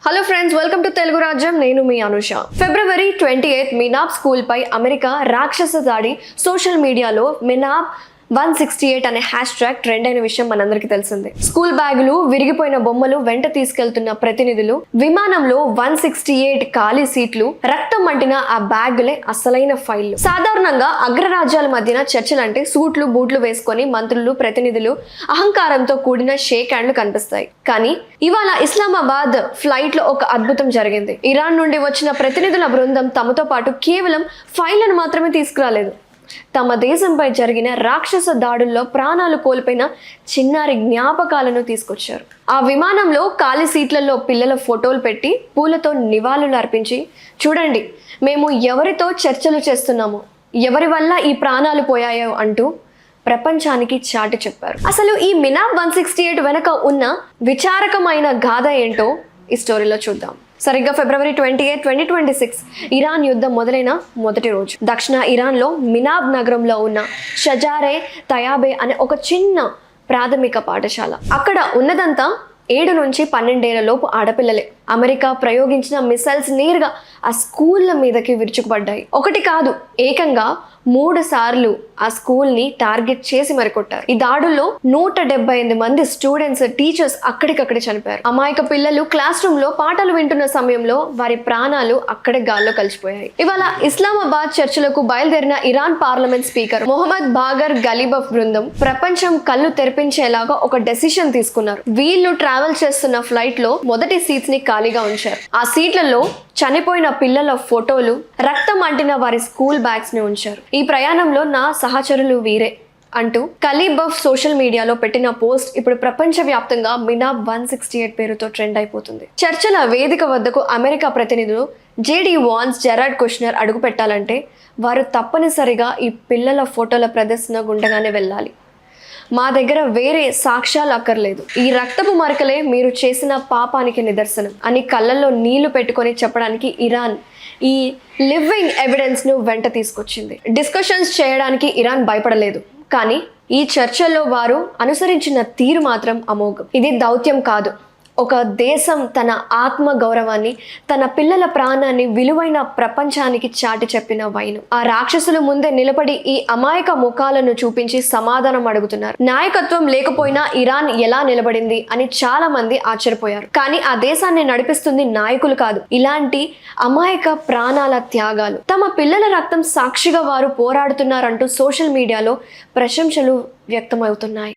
Hello friends, welcome to Telugu రాజ్యం. నేను మీ అనుష. ఫిబ్రవరి 28 మినాబ్ school పై America రాక్షస దాడి సోషల్ మీడియాలో మినాబ్ 168 అనే హ్యాష్ ట్యాగ్ ట్రెండ్ అయిన విషయం మనందరికీ తెలిసిందే. స్కూల్ బ్యాగులు, విరిగిపోయిన బొమ్మలు వెంట తీసుకెళ్తున్న ప్రతినిధులు, విమానంలో 168 ఖాళీ సీట్లు, రక్తం అంటిన ఆ బ్యాగులే అసలైన ఫైళ్లు. సాధారణంగా అగ్రరాజ్యాల మధ్యన చర్చలంటే సూట్లు బూట్లు వేసుకొని మంత్రులు, ప్రతినిధులు అహంకారంతో కూడిన షేక్ హ్యాండ్లు కనిపిస్తాయి. కానీ ఇవాళ ఇస్లామాబాద్ ఫ్లైట్ లో ఒక అద్భుతం జరిగింది. ఇరాన్ నుండి వచ్చిన ప్రతినిధుల బృందం తమతో పాటు కేవలం ఫైళ్లను మాత్రమే తీసుకురాలేదు. తమ దేశంపై జరిగిన రాక్షస దాడుల్లో ప్రాణాలు కోల్పోయిన చిన్నారి జ్ఞాపకాలను తీసుకొచ్చారు. ఆ విమానంలో ఖాళీ సీట్లలో పిల్లల ఫోటోలు పెట్టి పూలతో నివాళులు అర్పించి, చూడండి మేము ఎవరితో చర్చలు చేస్తున్నామో, ఎవరి వల్ల ఈ ప్రాణాలు పోయాయో అంటూ ప్రపంచానికి చాటి చెప్పారు. అసలు ఈ మినాబ్ 168 వెనక ఉన్న విచారకమైన గాథ ఏంటో ఈ స్టోరీలో చూద్దాం. సరిగ్గా ఫిబ్రవరి 28, 2026 ఇరాన్ యుద్ధం మొదలైన మొదటి రోజు దక్షిణ ఇరాన్లో మినాబ్ నగరంలో ఉన్న షజారే తయాబే అనే ఒక చిన్న ప్రాథమిక పాఠశాల. అక్కడ ఉన్నదంతా 7 నుంచి 12 ఏళ్ల లోపు ఆడపిల్లలే. అమెరికా ప్రయోగించిన మిసైల్స్ నేరుగా ఆ స్కూళ్ళ మీదకి విరుచుకుపడ్డాయి. ఒకటి కాదు, ఏకంగా 3 సార్లు ఆ స్కూల్ ని టార్గెట్ చేసి మరికొట్టారు. ఈ దాడుల్లో 178 మంది స్టూడెంట్స్, టీచర్స్ అక్కడికక్కడే చనిపోయారు. అమాయక పిల్లలు క్లాస్ రూమ్ లో పాఠాలు వింటున్న సమయంలో వారి ప్రాణాలు అక్కడే గాల్లో కలిసిపోయాయి. ఇవాళ ఇస్లామాబాద్ చర్చలకు బయలుదేరిన Iran parliament speaker Mohammed Bagar గలీబఫ్ బృందం ప్రపంచం కళ్ళు తెరిపించేలాగా ఒక డెసిషన్ తీసుకున్నారు. వీళ్ళు ట్రావెల్ చేస్తున్న ఫ్లైట్ లో మొదటి సీట్స్ ని ఖాళీగా ఉంచారు. ఆ సీట్లలో చనిపోయిన పిల్లల ఫోటోలు, రక్తం అంటిన వారి స్కూల్ బ్యాగ్స్ ని ఉంచారు. ఈ ప్రయాణంలో నా సహచరులు వీరే అంటూ గలీబఫ్ సోషల్ మీడియాలో పెట్టిన పోస్ట్ ఇప్పుడు ప్రపంచవ్యాప్తంగా మినాబ్ 168 పేరుతో ట్రెండ్ అయిపోతుంది. చర్చల వేదిక వద్దకు అమెరికా ప్రతినిధులు జేడీ వాన్స్, జెరాడ్ కుష్నర్ అడుగు పెట్టాలంటే వారు తప్పనిసరిగా ఈ పిల్లల ఫోటోల ప్రదర్శన గుండగానే వెళ్ళాలి. మా దగ్గర వేరే సాక్ష్యాలు అక్కర్లేదు, ఈ రక్తపు మరకలే మీరు చేసిన పాపానికి నిదర్శనం అని కళ్ళల్లో నీళ్లు పెట్టుకొని చెప్పడానికి ఇరాన్ ఈ లివింగ్ ఎవిడెన్స్ ను వెంట తీసుకొచ్చింది. డిస్కషన్స్ చేయడానికి ఇరాన్ భయపడలేదు, కానీ ఈ చర్చల్లో వారు అనుసరించిన తీరు మాత్రం అమోఘం. ఇది దౌత్యం కాదు, ఒక దేశం తన ఆత్మ గౌరవాన్ని, తన పిల్లల ప్రాణాన్ని విలువైన ప్రపంచానికి చాటి చెప్పిన వైనం. ఆ రాక్షసుల ముందే నిలబడి ఈ అమాయక ముఖాలను చూపించి సమాధానం అడుగుతున్నారు. నాయకత్వం లేకపోయినా ఇరాన్ ఎలా నిలబడింది అని చాలా మంది ఆశ్చర్యపోయారు. కానీ ఆ దేశాన్ని నడిపిస్తుంది నాయకులు కాదు, ఇలాంటి అమాయక ప్రాణాల త్యాగాలు. తమ పిల్లల రక్తం సాక్షిగా వారు పోరాడుతున్నారంటూ సోషల్ మీడియాలో ప్రశంసలు వ్యక్తమవుతున్నాయి.